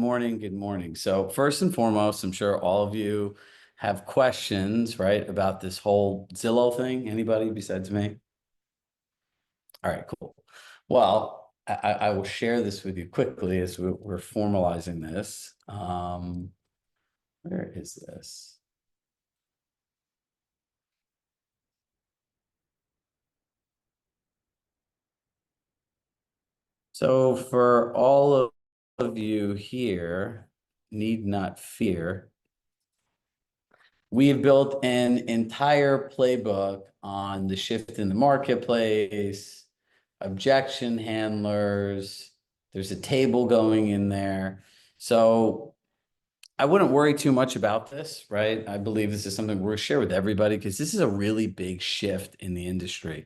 Morning, good morning. So first and foremost, I'm sure all of you have questions, right, about this whole Zillow thing. Anybody besides me? All right, cool. Well, I will share this with you quickly as we're formalizing this. Where is this? So for all of you here, need not fear. We have built an entire playbook on the shift in the marketplace, objection handlers. There's a table going in there. So I wouldn't worry too much about this, right? I believe this is something we'll share with everybody because this is a really big shift in the industry.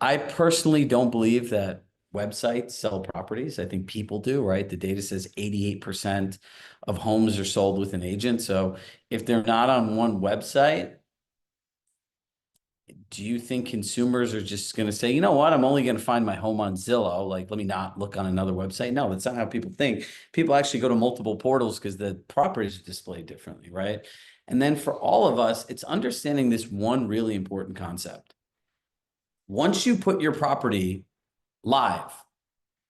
I personally don't believe that websites sell properties. I think people do, right? The data says 88% of homes are sold with an agent. So if they're not on one website, do you think consumers are just going to say, you know what, I'm only going to find my home on Zillow. Like, let me not look on another website. No, that's not how people think. People actually go to multiple portals because the properties are displayed differently, right? And then for all of us, it's understanding this one really important concept. Once you put your property live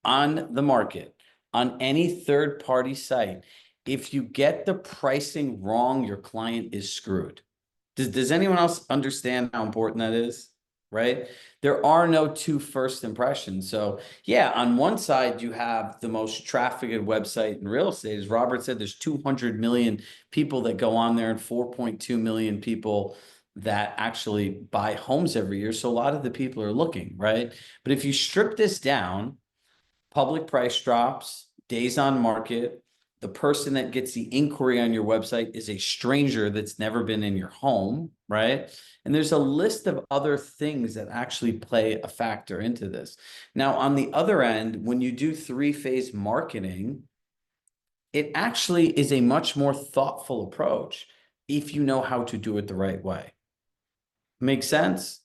on the market, on any third-party site, if you get the pricing wrong, your client is screwed. Does anyone else understand how important that is? Right? There are no two first impressions. So yeah, on one side, you have the most trafficked website in real estate. As Robert said, there's 200 million people that go on there and 4.2 million people that actually buy homes every year. So a lot of the people are looking, right? But if you strip this down, public price drops, days on market, the person that gets the inquiry on your website is a stranger that's never been in your home, right? And there's a list of other things that actually play a factor into this. Now, on the other end, when you do three-phase marketing, it actually is a much more thoughtful approach if you know how to do it the right way. Make sense?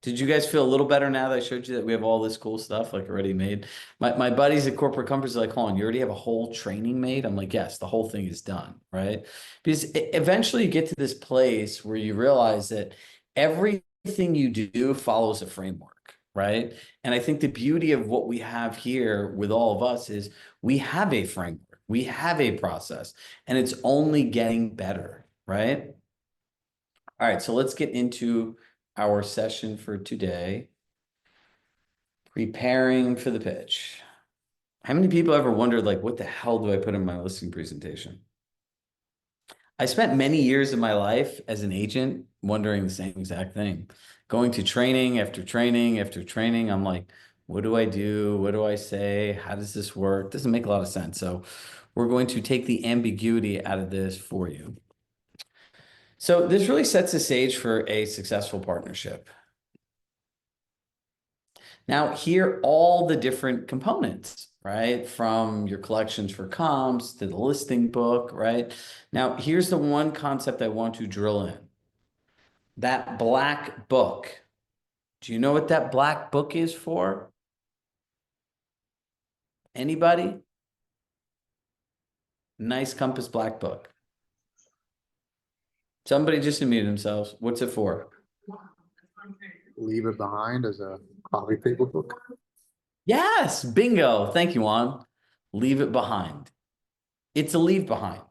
Did you guys feel a little better now that I showed you that we have all this cool stuff like already made? My buddies at corporate companies are like, hold on, you already have a whole training made? I'm like, yes, the whole thing is done, right? Because eventually you get to this place where you realize that everything you do follows a framework, right? And I think the beauty of what we have here with all of us is we have a framework, we have a process, and it's only getting better, right? All right, so let's get into our session for today. Preparing for the pitch. How many people ever wondered, like, what the hell do I put in my listing presentation? I spent many years of my life as an agent wondering the same exact thing. Going to training after training after training. I'm like, what do I do? What do I say? How does this work? Doesn't make a lot of sense. So we're going to take the ambiguity out of this for you. So this really sets the stage for a successful partnership. Now, here all the different components, right? From your collections for comps to the listing book, right? Now, here's the one concept I want to drill in. That black book. Do you know what that black book is for? Anybody? Nice Compass black book. Somebody just unmuted themselves. What's it for? Leave It Behind as a coffee table book. Yes, bingo. Thank you, Juan. Leave it behind. It's a leave behind.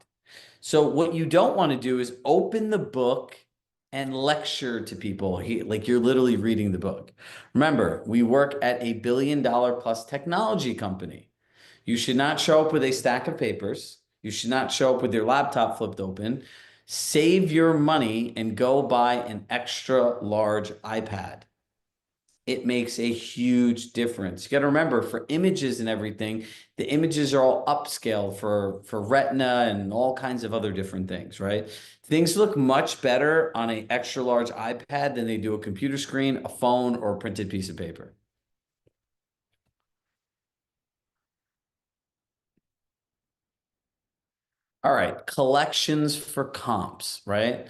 So what you don't want to do is open the book and lecture to people like you're literally reading the book. Remember, we work at a billion-dollar-plus technology company. You should not show up with a stack of papers. You should not show up with your laptop flipped open. Save your money and go buy an extra large iPad. It makes a huge difference. You got to remember, for images and everything, the images are all upscaled for retina and all kinds of other different things, right? Things look much better on an extra large iPad than they do a computer screen, a phone, or a printed piece of paper. All right, collections for comps, right?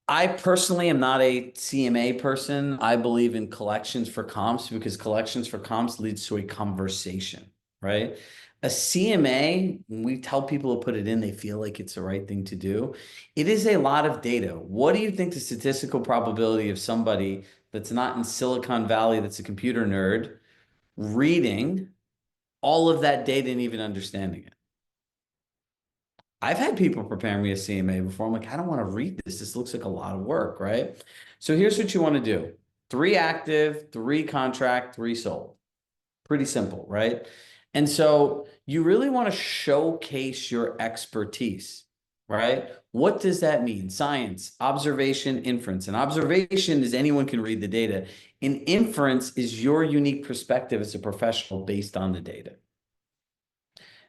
I personally am not a CMA person. I believe in collections for comps because collections for comps leads to a conversation, right? A CMA, when we tell people to put it in, they feel like it's the right thing to do. It is a lot of data. What do you think the statistical probability of somebody that's not in Silicon Valley, that's a computer nerd, reading all of that data and even understanding it? I've had people prepare me a CMA before. I'm like, I don't want to read this. This looks like a lot of work, right? So here's what you want to do. 3 active, 3 contract, 3 sold. Pretty simple, right? And so you really want to showcase your expertise, right? What does that mean? Science, observation, inference. And observation is anyone can read the data. And inference is your unique perspective as a professional based on the data.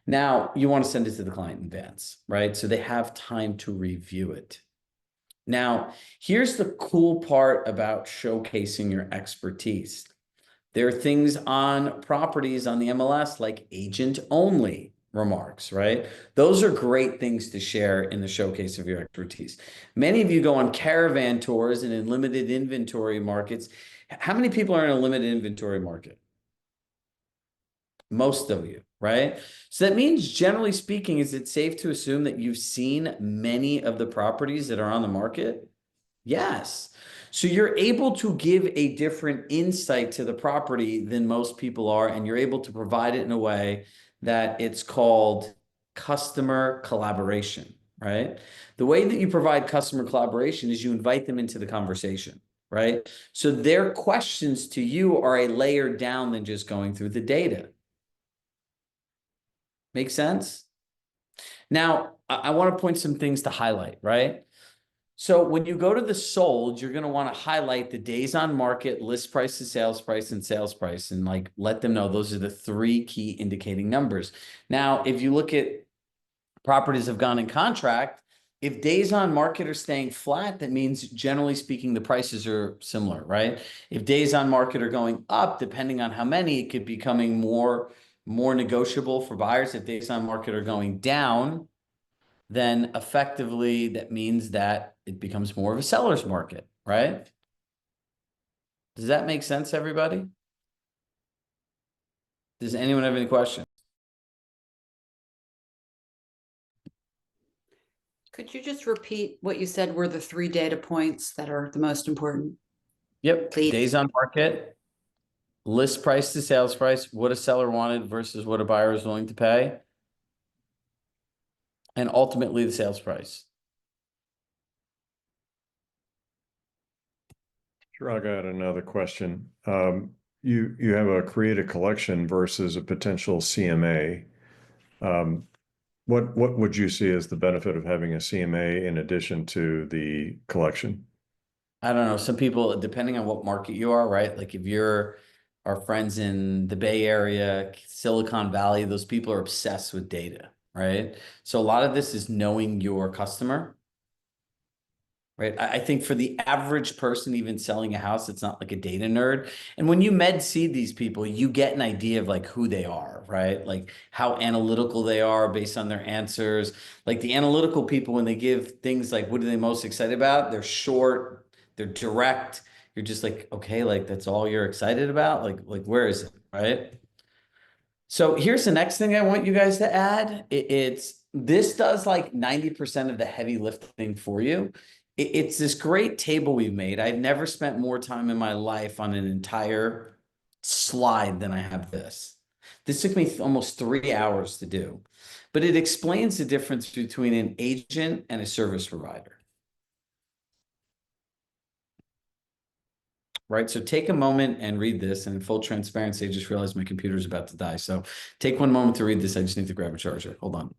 Now, you want to send it to the client in advance, right? So they have time to review it. Now, here's the cool part about showcasing your expertise. There are things on properties on the MLS like agent only remarks, right? Those are great things to share in the showcase of your expertise. Many of you go on caravan tours and in limited inventory markets. How many people are in a limited inventory market? Most of you, right? So that means, generally speaking, is it safe to assume that you've seen many of the properties that are on the market? Yes. So you're able to give a different insight to the property than most people are, and you're able to provide it in a way that it's called customer collaboration, right? The way that you provide customer collaboration is you invite them into the conversation, right? So their questions to you are a layer down than just going through the data. Make sense? Now, I want to point some things to highlight, right? So when you go to the sold, you're going to want to highlight the days on market, list price to sales price, and sales price, and like let them know those are the 3 key indicating numbers. Now, if you look at properties have gone in contract, if days on market are staying flat, that means generally speaking, the prices are similar, right? If days on market are going up, depending on how many, it could be becoming more negotiable for buyers. If days on market are going down, then effectively that means that it becomes more of a seller's market, right? Does that make sense, everybody? Does anyone have any questions? Could you just repeat what you said were the 3 data points that are the most important? Yep. Please. Days on market, list price to sales price, what a seller wanted versus what a buyer is willing to pay, and ultimately the sales price. Sure, I got another question. You have a create a collection versus a potential CMA. What would you see as the benefit of having a CMA in addition to the collection? I don't know. Some people, depending on what market you are, right? Like if you're our friends in the Bay Area, Silicon Valley, those people are obsessed with data, right? So a lot of this is knowing your customer. Right. I think for the average person, even selling a house, it's not like a data nerd. And when you med seed these people, you get an idea of like who they are, right? Like how analytical they are based on their answers. Like the analytical people, when they give things like, what are they most excited about? They're short, they're direct. You're just like, okay, like that's all you're excited about? Like where is it? Right. So here's the next thing I want you guys to add. This does like 90% of the heavy lifting for you. It's this great table we've made. I've never spent more time in my life on an entire slide than I have this. This took me almost 3 hours to do, but it explains the difference between an agent and a service provider. Right. So take a moment and read this. And in full transparency, I just realized my computer's about to die. So take 1 moment to read this. I just need to grab a charger. Hold on.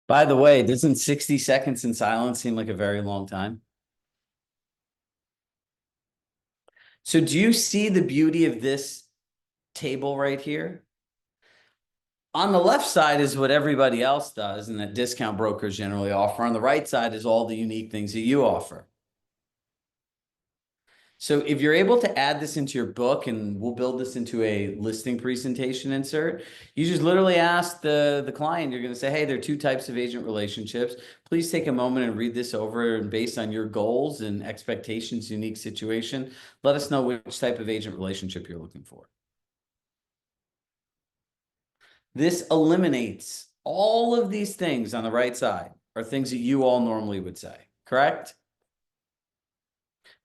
By the way, doesn't 60 seconds in silence seem like a very long time? So do you see the beauty of this table right here? On the left side is what everybody else does and that discount brokers generally offer. On the right side is all the unique things that you offer. So if you're able to add this into your book, and we'll build this into a listing presentation insert, you just literally ask the client, you're going to say, hey, there are two types of agent relationships. Please take a moment and read this over, and based on your goals and expectations, unique situation, let us know which type of agent relationship you're looking for. This eliminates all of these things on the right side are things that you all normally would say, correct?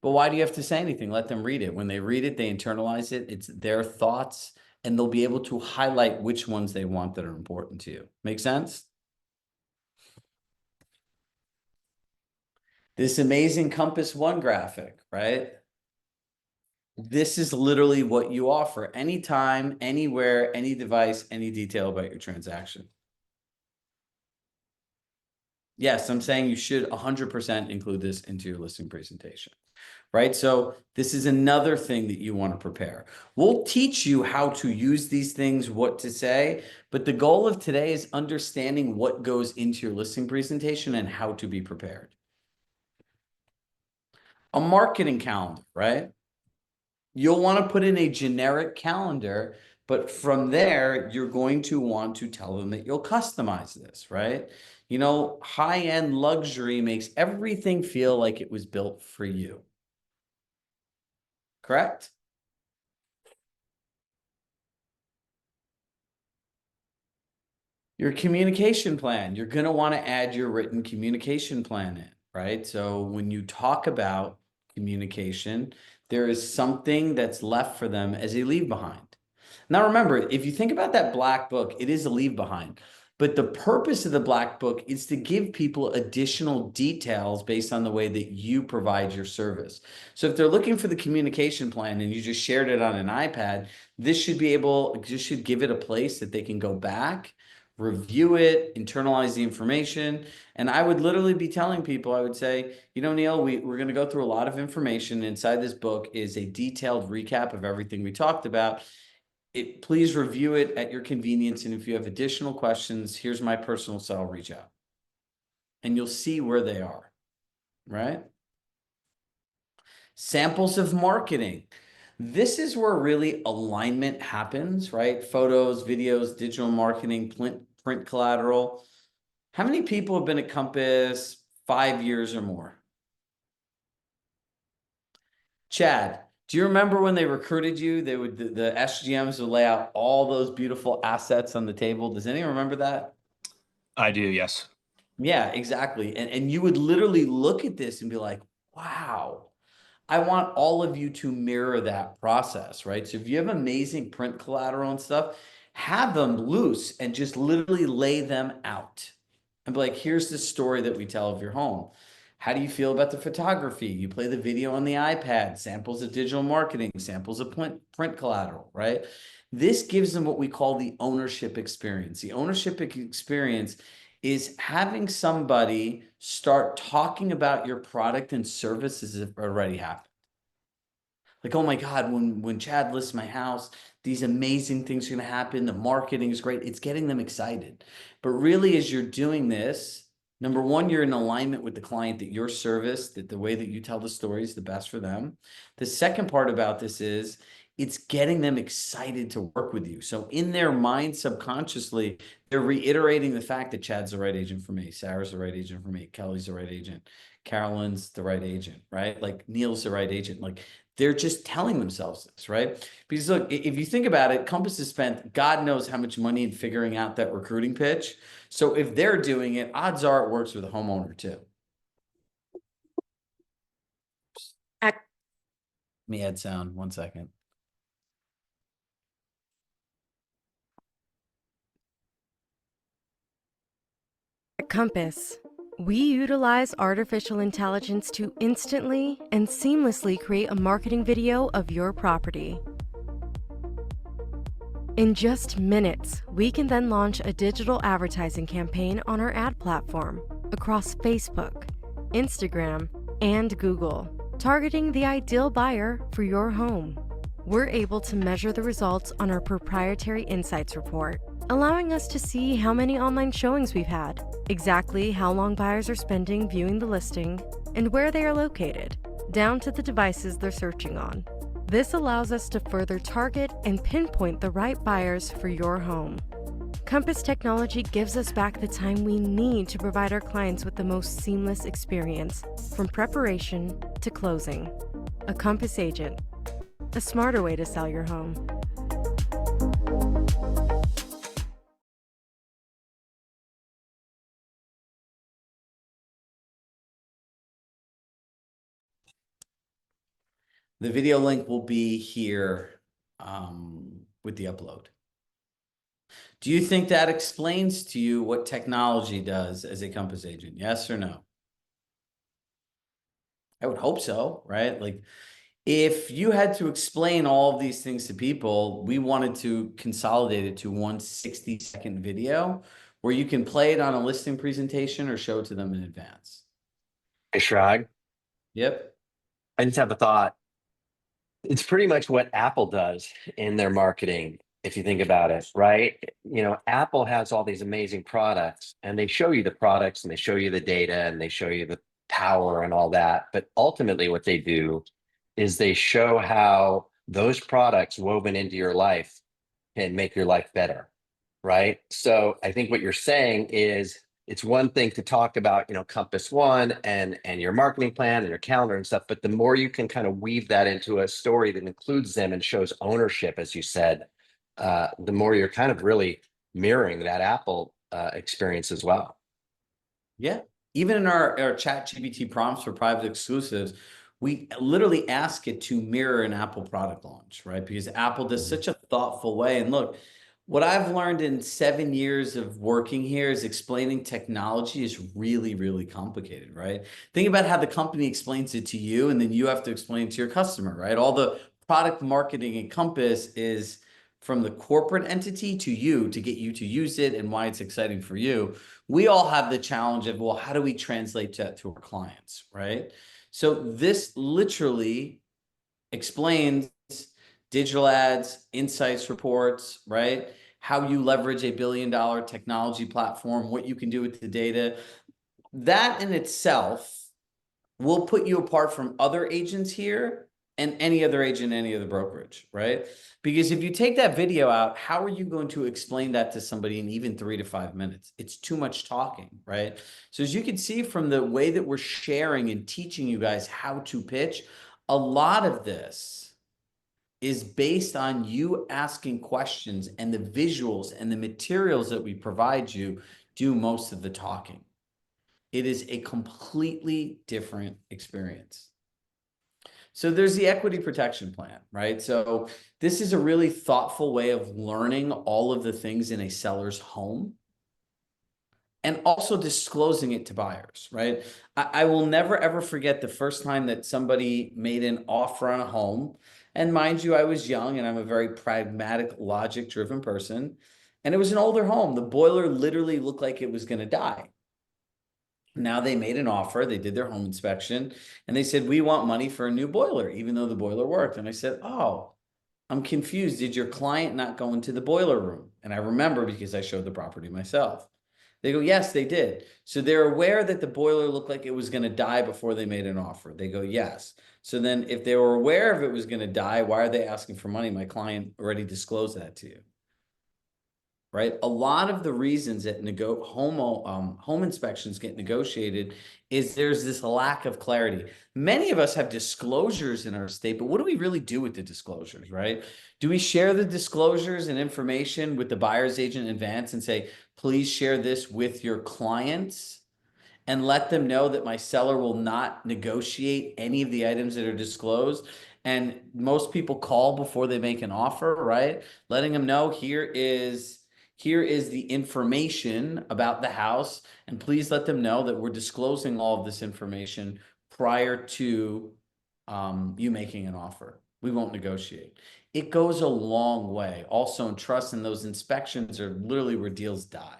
But why do you have to say anything? Let them read it. When they read it, they internalize it. It's their thoughts, and they'll be able to highlight which ones they want that are important to you. Make sense? This amazing Compass One graphic, right? This is literally what you offer anytime, anywhere, any device, any detail about your transaction. Yes, I'm saying you should 100% include this into your listing presentation, right? So this is another thing that you want to prepare. We'll teach you how to use these things, what to say, but the goal of today is understanding what goes into your listing presentation and how to be prepared. A marketing calendar, right? You'll want to put in a generic calendar, but from there, you're going to want to tell them that you'll customize this, right? You know, high-end luxury makes everything feel like it was built for you. Correct? Your communication plan, you're going to want to add your written communication plan in, right? So when you talk about communication, there is something that's left for them as a leave behind. Now, remember, if you think about that black book, it is a leave behind. But the purpose of the black book is to give people additional details based on the way that you provide your service. So if they're looking for the communication plan and you just shared it on an iPad, this should give it a place that they can go back, review it, internalize the information. And I would literally be telling people, I would say, you know, Neil, we're going to go through a lot of information. Inside this book is a detailed recap of everything we talked about. Please review it at your convenience. And if you have additional questions, here's my personal cell, reach out. And you'll see where they are, right? Samples of marketing. This is where really alignment happens, right? Photos, videos, digital marketing, print collateral. How many people have been at Compass 5 years or more? Chad, do you remember when they recruited you? They would the SGMs would lay out all those beautiful assets on the table. Does anyone remember that? I do, yes. Yeah, exactly. And you would literally look at this and be like, wow, I want all of you to mirror that process, right? So if you have amazing print collateral and stuff, have them loose and just literally lay them out and be like, here's the story that we tell of your home. How do you feel about the photography? You play the video on the iPad, samples of digital marketing, samples of print collateral, right? This gives them what we call the ownership experience. The ownership experience is having somebody start talking about your product and services that have already happened. Like, oh my God, when Chad lists my house, these amazing things are going to happen. The marketing is great. It's getting them excited. But really, as you're doing this, number one, you're in alignment with the client that your service, that the way that you tell the story is the best for them. The second part about this is it's getting them excited to work with you. So in their mind, subconsciously, they're reiterating the fact that Chad's the right agent for me. Sarah's the right agent for me. Kelly's the right agent. Carolyn's the right agent, right? Like Neil's the right agent. Like they're just telling themselves this, right? Because look, if you think about it, Compass has spent God knows how much money in figuring out that recruiting pitch. So if they're doing it, odds are it works with a homeowner too. Let me add sound, 1 second. At Compass, we utilize artificial intelligence to instantly and seamlessly create a marketing video of your property. In just minutes, we can then launch a digital advertising campaign on our ad platform across Facebook, Instagram, and Google, targeting the ideal buyer for your home. We're able to measure the results on our proprietary insights report, allowing us to see how many online showings we've had, exactly how long buyers are spending viewing the listing, and where they are located, down to the devices they're searching on. This allows us to further target and pinpoint the right buyers for your home. Compass technology gives us back the time we need to provide our clients with the most seamless experience, from preparation to closing. A Compass agent, a smarter way to sell your home. The video link will be here with the upload. Do you think that explains to you what technology does as a Compass agent? Yes or no? I would hope so, right? Like, if you had to explain all of these things to people, we wanted to consolidate it to one 60-second video where you can play it on a listing presentation or show it to them in advance. Hey, Shrag, Yep. I just have a thought. It's pretty much what Apple does in their marketing, if you think about it, right? You know, Apple has all these amazing products and they show you the products and they show you the data and they show you the power and all that. But ultimately what they do is they show how those products woven into your life can make your life better, right? So I think what you're saying is it's one thing to talk about, you know, Compass One and your marketing plan and your calendar and stuff, but the more you can kind of weave that into a story that includes them and shows ownership, as you said, the more you're kind of really mirroring that Apple experience as well. Yeah. Even in our chat GPT prompts for private exclusives, we literally ask it to mirror an Apple product launch, right? Because Apple does such a thoughtful way. And look, what I've learned in 7 years of working here is explaining technology is really, really complicated, right? Think about how the company explains it to you, and then you have to explain it to your customer, right? All the product marketing at Compass is from the corporate entity to you to get you to use it and why it's exciting for you. We all have the challenge of, well, how do we translate that to our clients, right? So this literally explains digital ads, insights reports, right? How you leverage a billion-dollar technology platform, what you can do with the data. That in itself will put you apart from other agents here and any other agent, any other brokerage, right? Because if you take that video out, how are you going to explain that to somebody in even 3 to 5 minutes? It's too much talking, right? So as you can see from the way that we're sharing and teaching you guys how to pitch, a lot of this is based on you asking questions, and the visuals and the materials that we provide you do most of the talking. It is a completely different experience. So there's the equity protection plan, right? So this is a really thoughtful way of learning all of the things in a seller's home and also disclosing it to buyers, right? I will never, ever forget the first time that somebody made an offer on a home. And mind you, I was young and I'm a very pragmatic, logic-driven person. And it was an older home. The boiler literally looked like it was going to die. Now they made an offer, they did their home inspection, and they said, we want money for a new boiler, even though the boiler worked. And I said, oh, I'm confused. Did your client not go into the boiler room? And I remember because I showed the property myself. They go, yes, they did. So they're aware that the boiler looked like it was going to die before they made an offer. They go, yes. So then if they were aware of it was going to die, why are they asking for money? My client already disclosed that to you. Right? A lot of the reasons that home inspections get negotiated is there's this lack of clarity. Many of us have disclosures in our state, but what do we really do with the disclosures, right? Do we share the disclosures and information with the buyer's agent in advance and say, please share this with your clients and let them know that my seller will not negotiate any of the items that are disclosed? And most people call before they make an offer, right? Letting them know here is the information about the house, and please let them know that we're disclosing all of this information prior to you making an offer. We won't negotiate. It goes a long way. Also in trust, and those inspections are literally where deals die.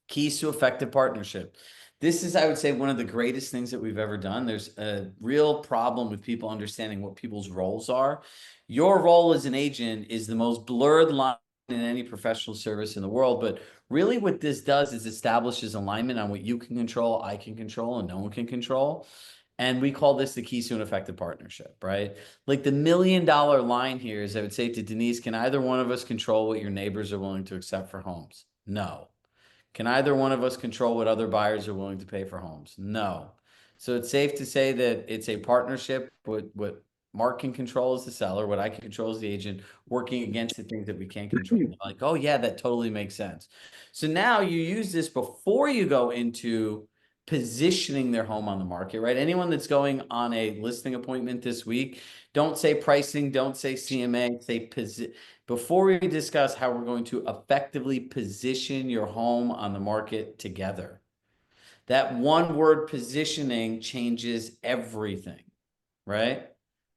Keys to effective partnership. This is, I would say, one of the greatest things that we've ever done. There's a real problem with people understanding what people's roles are. Your role as an agent is the most blurred line in any professional service in the world. But really what this does is establishes alignment on what you can control, I can control, and no one can control. And we call this the keys to an effective partnership, right? Like the $1 million line here is, I would say to Denise, can either one of us control what your neighbors are willing to accept for homes? No. Can either one of us control what other buyers are willing to pay for homes? No. So it's safe to say that it's a partnership. What Mark can control is the seller, what I can control is the agent, working against the things that we can't control. Like, oh yeah, that totally makes sense. So now you use this before you go into positioning their home on the market, right? Anyone that's going on a listing appointment this week, don't say pricing, don't say CMA, say before we discuss how we're going to effectively position your home on the market together. That one word positioning changes everything, right?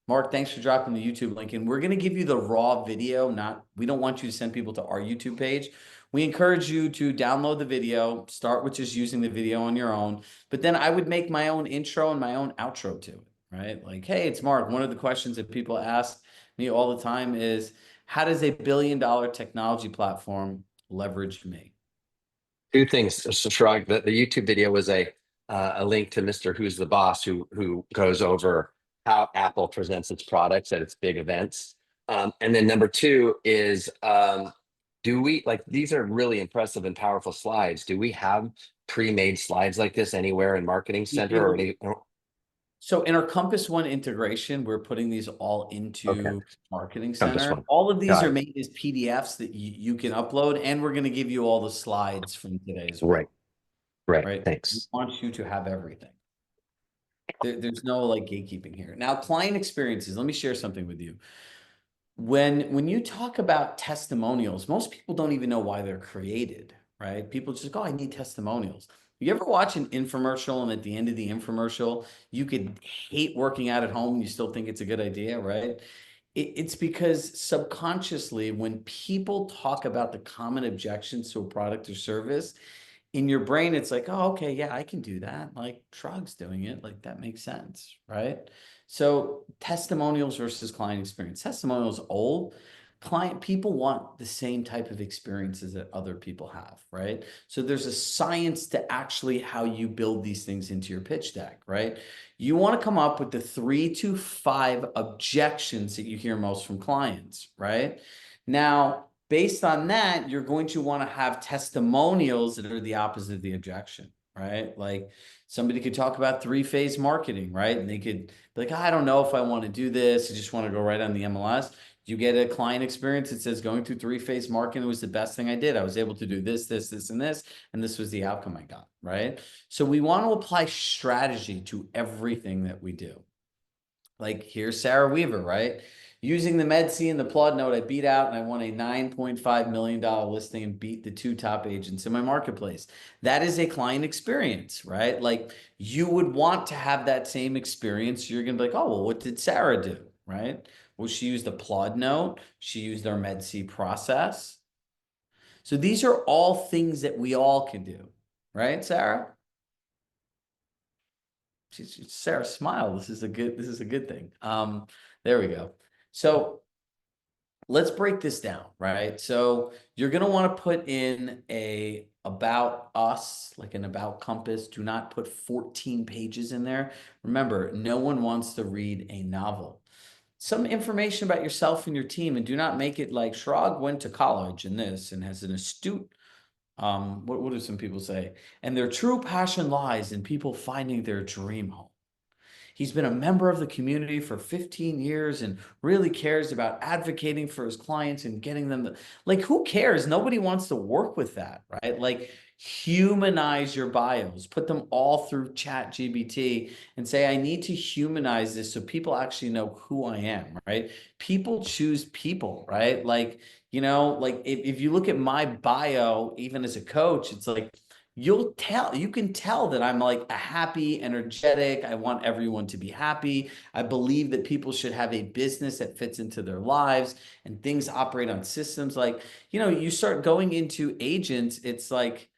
Mark, thanks for dropping the YouTube link. And we're going to give you the raw video. We don't want you to send people to our YouTube page. We encourage you to download the video, start with just using the video on your own. But then I would make my own intro and my own outro to it, right? Like, hey, it's Mark. One of the questions that people ask me all the time is, how does a $1 billion technology platform leverage me? Two things, Shrug. The YouTube video was a link to Mr. Who's the Boss, who goes over how Apple presents its products at its big events. And then number two is, do we, like, these are really impressive and powerful slides. Do we have pre-made slides like this anywhere in Marketing Center or any? So in our Compass One integration, we're putting these all into Marketing Compass Center. One. All of these Got are it. made as PDFs that you can upload, and we're going to give you all the slides from today as well. Right. Thanks. We want you to have everything. There's no like gatekeeping here. Now, client experiences. Let me share something with you. When you talk about testimonials, most people don't even know why they're created, right? People just go, I need testimonials. You ever watch an infomercial and at the end of the infomercial, you could hate working out at home and you still think it's a good idea, right? It's because subconsciously, when people talk about the common objections to a product or service, in your brain, it's like, oh, okay, yeah, I can do that. Like Shrug's doing it. Like that makes sense, right? So testimonials versus client experience. Testimonials old. People want the same type of experiences that other people have, right? So there's a science to actually how you build these things into your pitch deck, right? You want to come up with the 3 to 5 objections that you hear most from clients, right? Now, based on that, you're going to want to have testimonials that are the opposite of the objection, right? Like somebody could talk about 3-phase marketing, right? And they could be like, I don't know if I want to do this. I just want to go right on the MLS. You get a client experience that says going through 3-phase marketing was the best thing I did. I was able to do this, this, this, and this, and this was the outcome I got, right? So we want to apply strategy to everything that we do. Like here's Sarah Weaver, right? Using the MedC and the Plod Note, I beat out and I won a $9.5 million listing and beat the 2 top agents in my marketplace. That is a client experience, right? Like you would want to have that same experience. You're going to be like, oh, well, what did Sarah do, right? Well, she used the Plod Note. She used our MedC process. So these are all things that we all can do, right, Sarah? Sarah, smile. This is a good thing. There we go. So let's break this down, right? So you're going to want to put in a about us, like an about Compass. Do not put 14 pages in there. Remember, no one wants to read a novel. Some information about yourself and your team, and do not make it like Shrug went to college in this and has an astute, what do some people say? And their true passion lies in people finding their dream home. He's been a member of the community for 15 years and really cares about advocating for his clients and getting them like, who cares? Nobody wants to work with that, right? Like humanize your bios, put them all through ChatGPT and say, I need to humanize this so people actually know who I am, right? People choose people, right? Like, you know, like if you look at my bio, even as a coach, it's like, you can tell that I'm like a happy, energetic. I want everyone to be happy. I believe that people should have a business that fits into their lives and things operate on systems. Like, you start going into agents, it's like,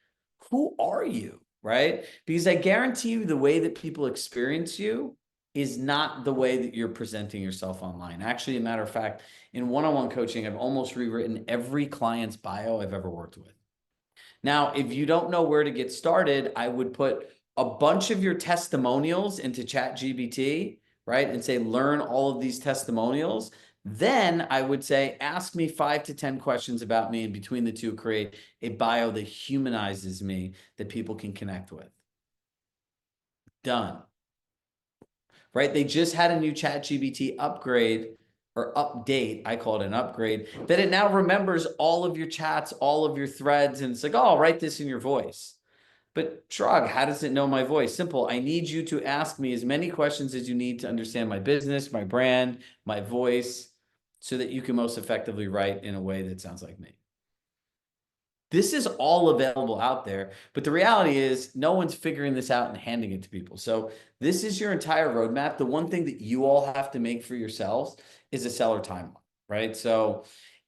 who are you? Right? Because I guarantee you the way that people experience you is not the way that you're presenting yourself online. Actually, a matter of fact, in one-on-one coaching, I've almost rewritten every client's bio I've ever worked with. Now, if you don't know where to get started, I would put a bunch of your testimonials into ChatGPT, right? And say, learn all of these testimonials. Then I would say, ask me 5 to 10 questions about me, and between the two, create a bio that humanizes me that people can connect with. Done. Right? They just had a new ChatGPT upgrade or update. I call it an upgrade, that it now remembers all of your chats, all of your threads. And it's like, oh, I'll write this in your voice. But Shrug, how does it know my voice? Simple. I need you to ask me as many questions as you need to understand my business, my brand, my voice, so that you can most effectively write in a way that sounds like me. This is all available out there, but the reality is no one's figuring this out and handing it to people. So this is your entire roadmap. The one thing that you all have to make for yourselves is a seller timeline, right? So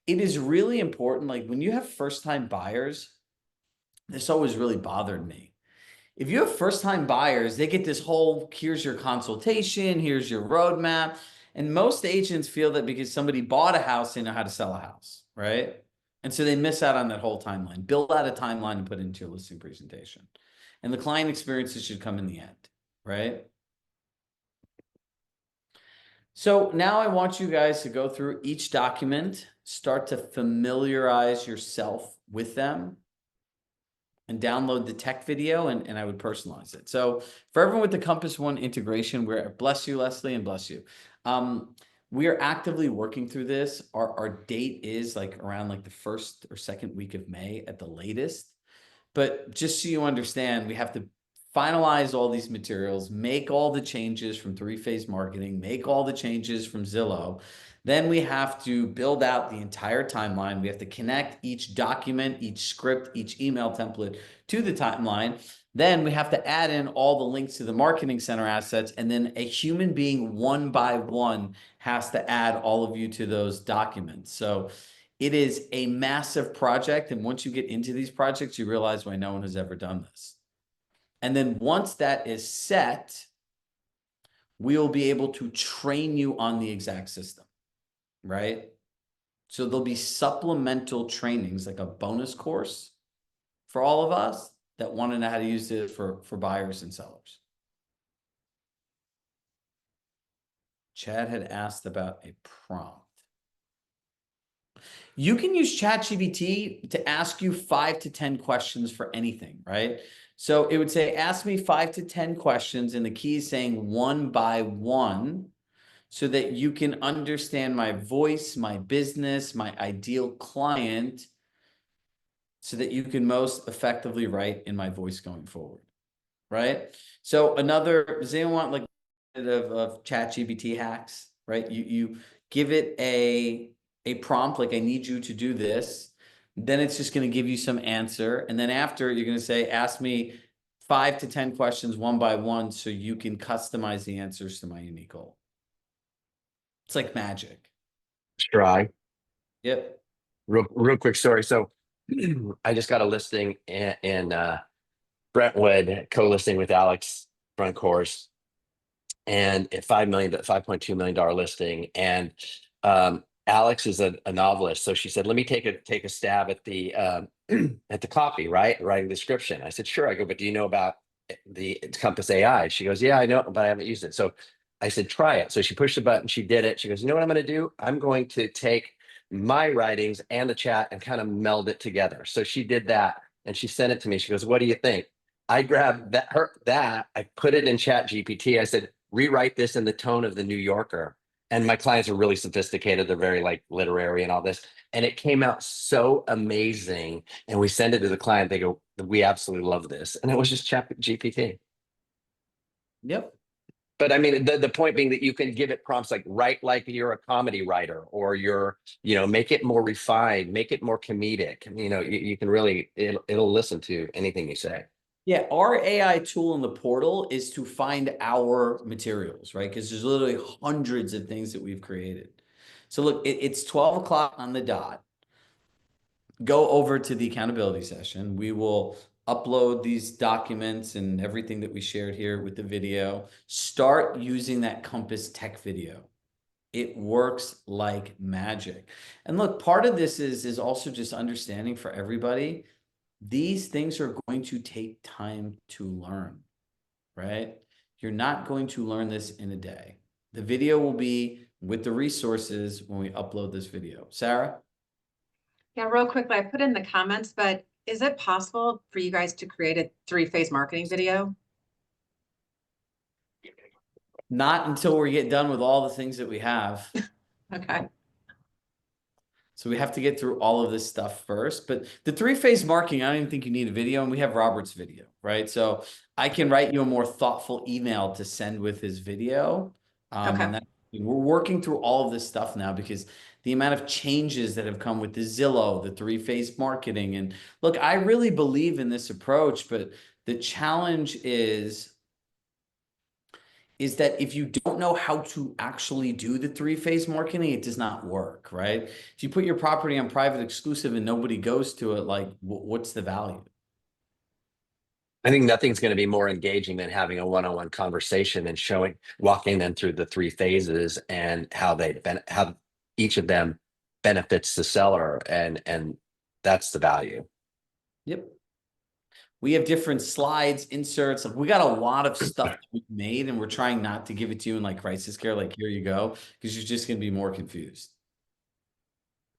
it is really important. Like when you have first-time buyers, this always really bothered me. If you have first-time buyers, they get this whole, here's your consultation, here's your roadmap. And most agents feel that because somebody bought a house, they know how to sell a house, right? And so they miss out on that whole timeline. Build out a timeline and put it into your listing presentation. And the client experiences should come in the end, right? So now I want you guys to go through each document, start to familiarize yourself with them, and download the tech video, and I would personalize it. So for everyone with the Compass One integration, we're, bless you, Leslie, and bless you. We are actively working through this. Our date is like around like the 1st or 2nd week of May at the latest. But just so you understand, we have to finalize all these materials, make all the changes from 3-phase marketing, make all the changes from Zillow. Then we have to build out the entire timeline. We have to connect each document, each script, each email template to the timeline. Then we have to add in all the links to the marketing center assets. And then a human being one by one has to add all of you to those documents. So it is a massive project. And once you get into these projects, you realize why no one has ever done this. And then once that is set, we will be able to train you on the exact system, right? So there'll be supplemental trainings, like a bonus course for all of us that want to know how to use it for buyers and sellers. Chad had asked about a prompt. You can use ChatGPT to ask you 5 to 10 questions for anything, right? So it would say, ask me 5 to 10 questions, and the key is saying one by one, so that you can understand my voice, my business, my ideal client, so that you can most effectively write in my voice going forward, right? So does anyone want like of ChatGPT hacks, right? You give it a prompt, like I need you to do this. Then it's just going to give you some answer. And then after, you're going to say, ask me 5 to 10 questions one by one, so you can customize the answers to my unique goal. It's like magic. Try. Yep. Real quick story. So I just got a listing in Brentwood, co-listing with Alex Front Course, and at $5.2 million listing. And Alex is a novelist, so she said, "Let me take a stab at the at the copy, right? Writing the description." I said, "Sure." I go, "But do you know about the Compass AI?" She goes, "Yeah, I know, but I haven't used it." So I said, "Try it." So she pushed the button, she did it. She goes, "You know what I'm going to do? I'm going to take my writings and the chat and kind of meld it together." So she did that, and she sent it to me. She goes, "What do you think?" I grabbed that, I put it in ChatGPT. I said, "Rewrite this in the tone of the New Yorker." And my clients are really sophisticated. They're very like literary and all this. And it came out so amazing. And we send it to the client. They go, "We absolutely love this." And it was just ChatGPT. Yep. But I mean, the point being that you can give it prompts like, write like you're a comedy writer, or make it more refined, make it more comedic. You can really, it'll listen to anything you say. Yeah, our AI tool in the portal is to find our materials, right? Because there's literally hundreds of things that we've created. So look, it's 12 o'clock on the dot. Go over to the accountability session. We will upload these documents and everything that we shared here with the video. Start using that Compass Tech video. It works like magic. And look, part of this is also just understanding for everybody. These things are going to take time to learn, right? You're not going to learn this in a day. The video will be with the resources when we upload this video. Sarah? Yeah, real quickly, I put in the comments, but is it possible for you guys to create a 3-phase marketing video? Not until we get done with all the things that we have. Okay. So we have to get through all of this stuff first. But the 3-phase marketing, I don't even think you need a video, and we have Robert's video, right? So I can write you a more thoughtful email to send with his video. Okay. And we're working through all of this stuff now because the amount of changes that have come with the Zillow, the 3-phase marketing. And look, I really believe in this approach, but the challenge is that if you don't know how to actually do the 3-phase marketing, it does not work, right? If you put your property on private exclusive and nobody goes to it, like what's the value? I think nothing's going to be more engaging than having a one-on-one conversation and walking them through the 3 phases and how how each of them benefits the seller, and that's the value. Yep. We have different slides, inserts. Like we got a lot of stuff that we've made, and we're trying not to give it to you in like crisis care, like here you go, because you're just going to be more confused.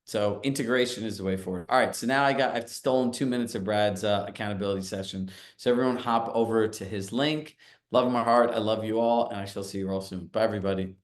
So integration is the way forward. All right. So now I've stolen 2 minutes of Brad's accountability session. So everyone hop over to his link. Love in my heart. I love you all, and I shall see you all soon. Bye, everybody.